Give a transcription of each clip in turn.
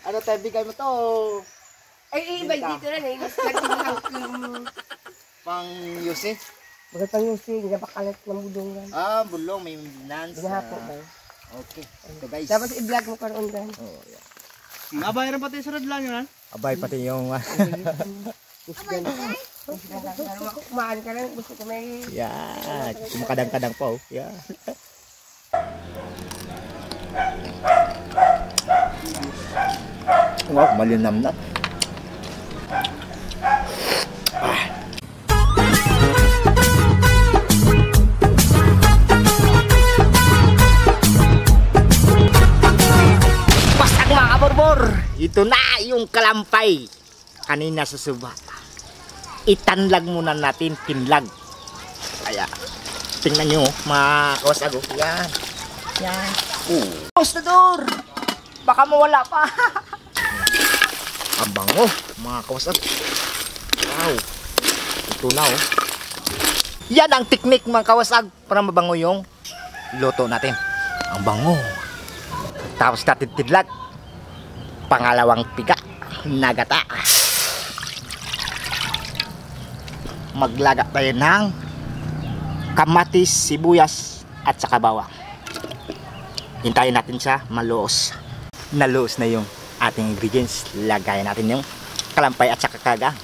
Ano tayo bigay mo to? Ay, iba dito na eh. Pang yusi? Bakit pang yusi? Napakalat ng budungan. Ah, bulong. May nans. Binahapo ba? Okay. Ito guys. Dapat i-vlog mo karoon gan. Oh, yeah. Abay rin pati sunod lang yun. Abay pati yung... Kumaan ka lang. Gusto ko may... Yan. Kumakadang-kadang po. Yan. Wow, malinam na. Pasag mga kaborbor! Ito na yung kalampay. Kanina sa suba. Itanlag muna natin, tinlag. Kaya, tingnan nyo, mga kawasago. Yan. Yan. Postador! Baka mawala pa. Ang bango, mga kawasago. Wow. Ito na oh. Yan ang teknik mga kawasag para mabango yung luto natin. Ang bango. Tapos natin tidlag. Pangalawang piga. Nagata. Maglaga tayo ng kamatis, sibuyas at saka bawang. Hintayin natin siya maluos. Naluos na yung ating ingredients. Lagayan natin yung kalampay at saka kagang.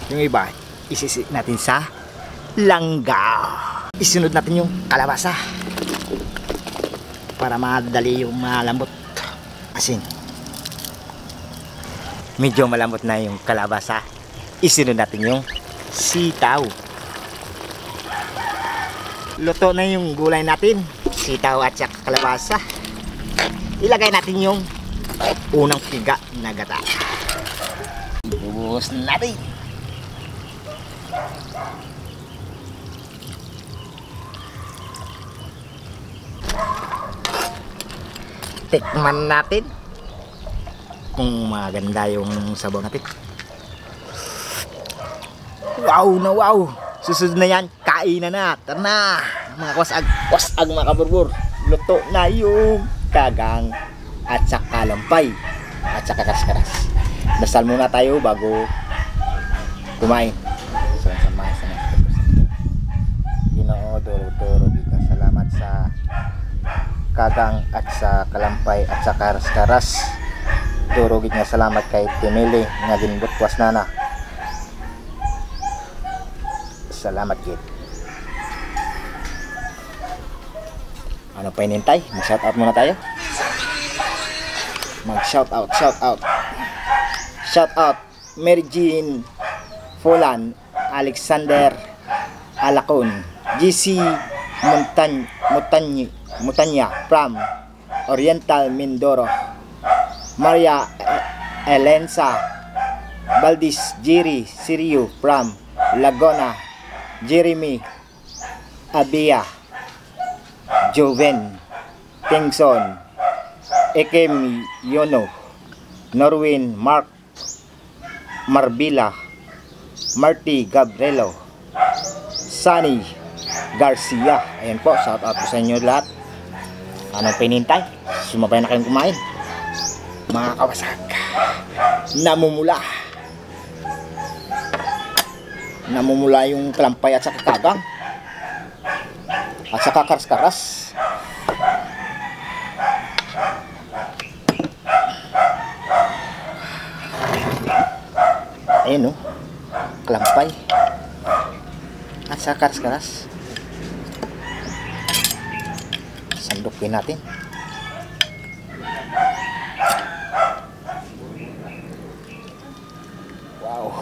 Yung iba, isisi natin sa langgaw. Isunod natin yung kalabasa para madali yung malambot. Asin. Medyo malambot na yung kalabasa. Isunod natin yung sitaw. Luto na yung gulay natin. Sitaw at saka kalabasa. Ilagay natin yung unang piga na gata. Ibubuhos natin. Tikman natin kung maganda yung sabaw natin. Wow na wow. Susunod na yan, kainan na. Tara na mga kwasag. Kwasag mga kaburbur. Luto na yung kagang at saka lampay at saka karas-karas. Dasal muna tayo bago kumain. So samahan sa mga Ginoo, duro-duro kita. Salamat sa kagang at sa kalampay at sa karas-karas. Durugid nga salamat kay Timili nga ginbutwas nana. Salamat gid. Ano pa inintay? Mag-shout out muna tayo. Mag-shout out, shout out. Shout out Mary Jean Fulan, Alexander Alacon, GC Mutanya from Oriental Mindoro, Maria Elensa Valdis Jiri Sirio from Laguna, Jeremy Abia, Joven Tingson, Ekem Yono, Norwin Mark Marbila, Marty Gabrielo, Sunny Garcia. Ayan po, shout out po sa inyo lahat. Anong pinintay? Sumabay na kayong kumain. Mga kawasag, namumula. Namumula yung kalampay at saka kagang. At saka karas-karas. Ayan o, kalampay at saka karas-karas. Sandukin natin. Wow,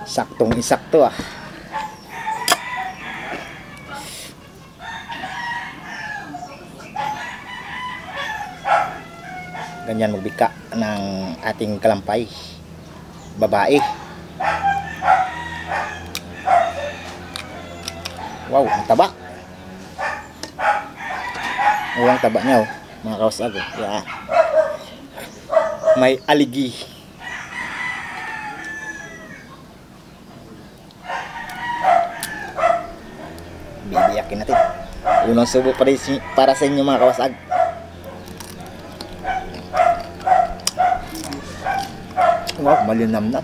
saktong isakto ah. Ganyan magbika ng ating kalampay babae. Wow, ang taba. Ang taba niya oh, mga kausag. Yeah. May aligi. Bibiyakin natin. Unang subo para sa inyo mga kawasag. Wow, malinamnam.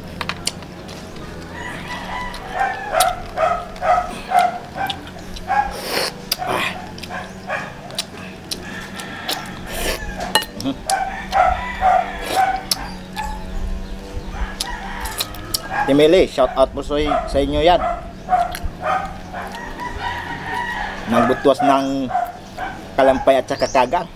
Timili, shout out po sa inyo yan. Nagbutwas ng kalampay at saka kagang.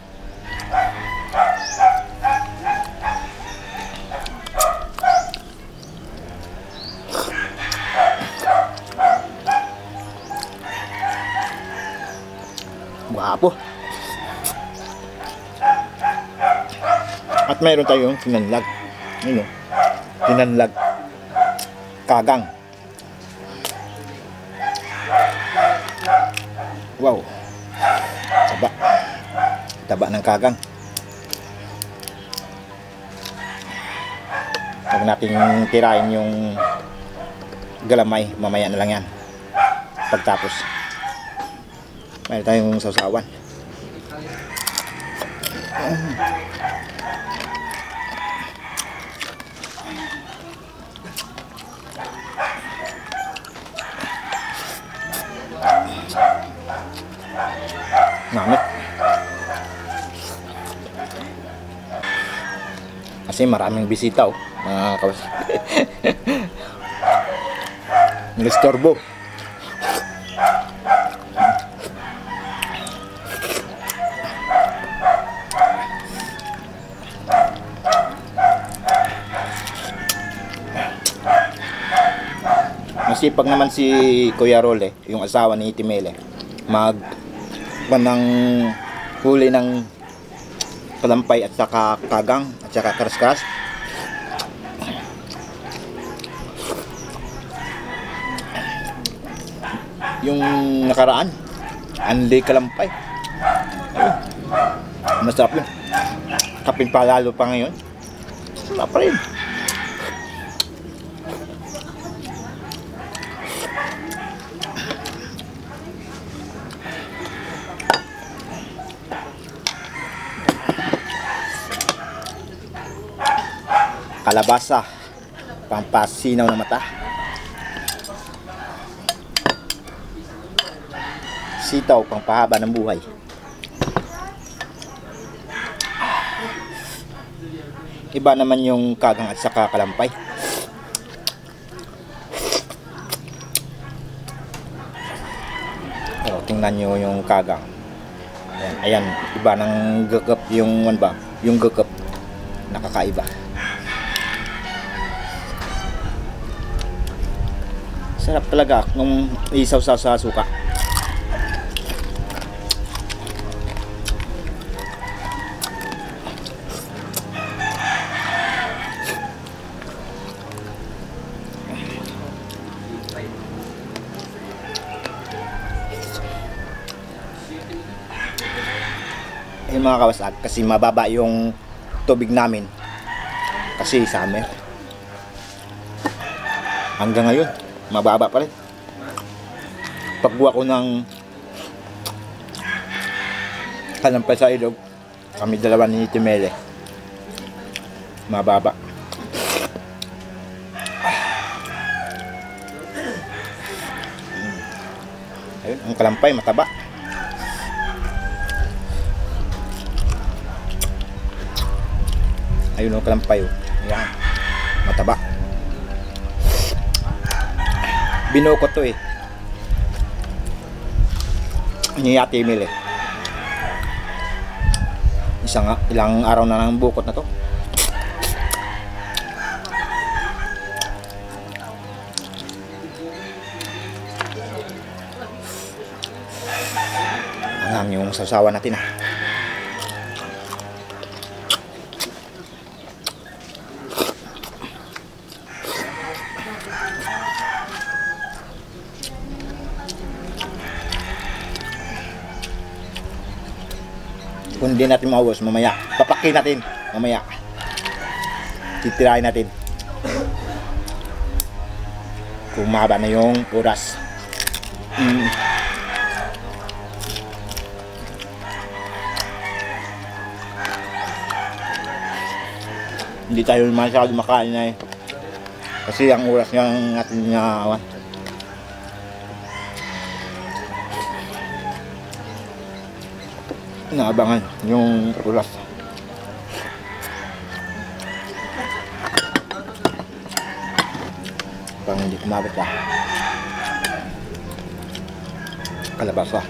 Guwapo. At mayroon tayong tinanlag. Yun o. Tinanlag. Kagang. Wow. Taba. Taba ng kagang. Huwag nating tirahin yung galamay. Mamaya na lang yan. Pagtapos. Mayroon tayong sausawan. Namit. Kasi maraming bisita mga kawas. Nistorbo. Masipag naman si Kuya Role, yung asawa ni Timele, ng huli ng kalampay at saka kagang at saka karas-karas. Yung nakaraan, anli kalampay. Masarap yun. Kapin pa lalo pa ngayon. Wala pa rin. Kalabasa, pampasinaw ng mata. Sitaw, pampahaba ng buhay. Iba naman yung kagang at saka kalampay. O, tingnan nyo yung kagang. Ayan, iba ng gagap yung yung gagap. Nakakaiba. Sarap talaga nung isaw sa suka. Yung mga kawasag, kasi mababa yung tubig namin kasi summer. Hanggang ngayon mababa pa rin. Pagbuha ko ng kalampay sa ilog, kami dalawa ni Timele, mababa. Ayun, ang kalampay mataba. Ayun ang kalampay. Ayan, mataba. Binukot to eh. Ni Ate Emil eh. Ilang araw na nang bukot na to. Angang yung sasawa natin ah. Kung hindi natin maubos, mamaya papakin natin, mamaya titirahin natin kung mahaba na yung oras. Hindi tayo masyado makain na eh. Kasi ang oras ng ating naabangan yung oras. Parang hindi kumabot kalabasa.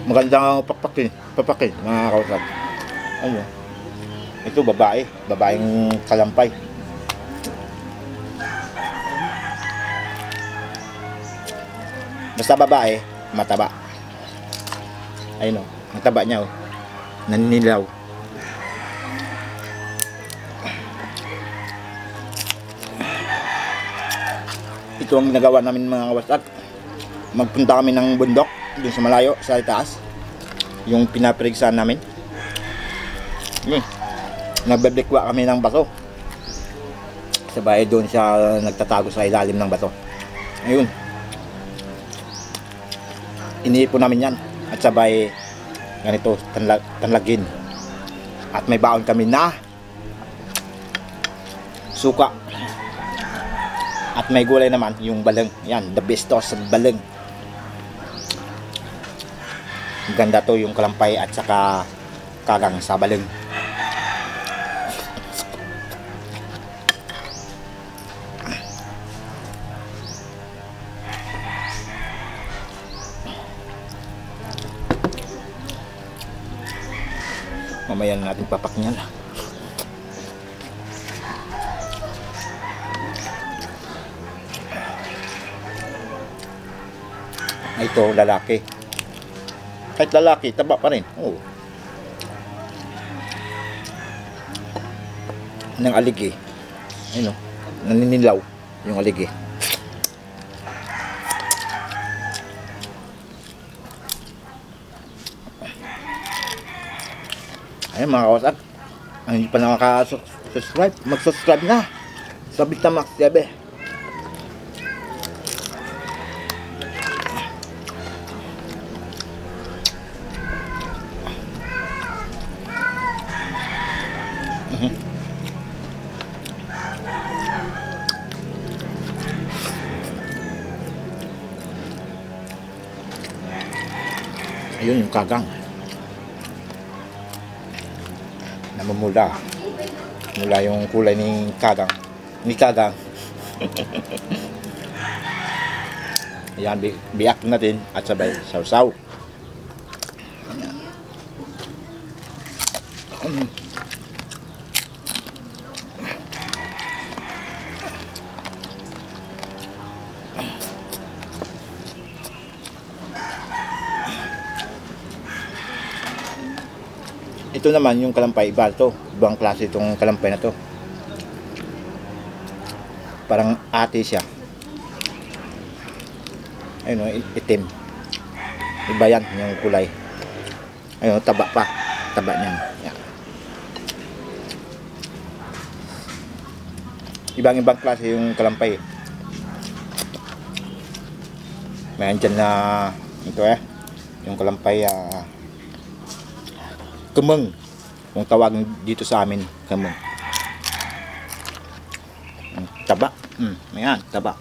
Magandang papakin mga kausap. Ano? Ito babaeng kalampay. Basta babae, mataba. Ayun oh, ang taba niya oh. Naninilaw. Ito ang ginagawa namin mga kausap. Magpunta kami ng bundok dun sa malayo, sa itaas. Yung pinaperigsahan namin. Nagbebekwa kami ng bato. Sabay doon siya nagtatago sa ilalim ng bato. Ayun. Iniipon namin yan. At sabay ganito, tanlagin. At may baon kami na suka. At may gulay naman, yung baleng. Yan, the best to sa baleng. Ganda to yung kalampay at saka kagang sa baleng. Mamaya na natin papakyan. Ito lalaki. Kahit lalaki, taba pa rin. Oo. Ng aligi. Ayun o. Naninilaw yung aligi. Ayun mga kawasak. Ang hindi pa nakaka-subscribe, mag-subscribe na. Sa Bitamax TV. Ayun yung kagang namumula mula yung kulay ni kagang ayan, biyak natin at sabay sausaw. Ito naman yung kalampay, iba to. Ibang klase itong kalampay na to. Parang ate siya. Ayun o, itim. Iba yan, yung kulay. Ayun, taba pa. Taba niyan. Yan. Ibang klase yung kalampay. Mayroon dyan na ito yung kalampay kemeng, kung tawagin dito sa amin, kemeng. Taba. Ayan, taba.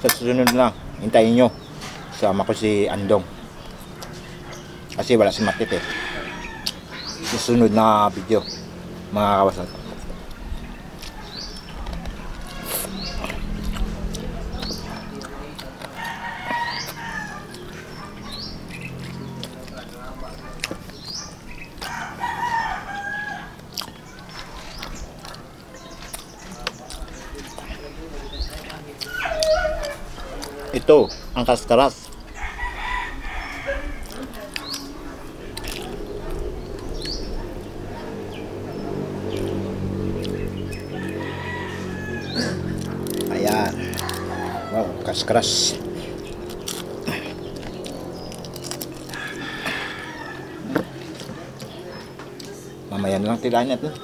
Sa susunod na, hintayin nyo. Sama ko si Andong. Kasi wala si Matit eh. Susunod na video, mga kawasan. Ito, ang kaskaras. Ayan. Wow, kaskaras. Mamaya na lang tirahin natin.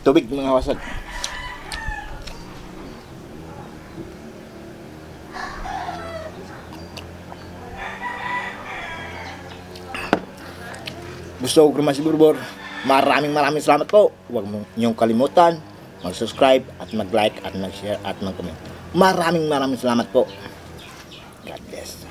Tubig mga wasag. Gusto ko si Borbor. Maraming salamat po. Huwag mo niyong kalimutan mag-subscribe at mag-like at mag-share at mag-comment. Maraming salamat po. God bless.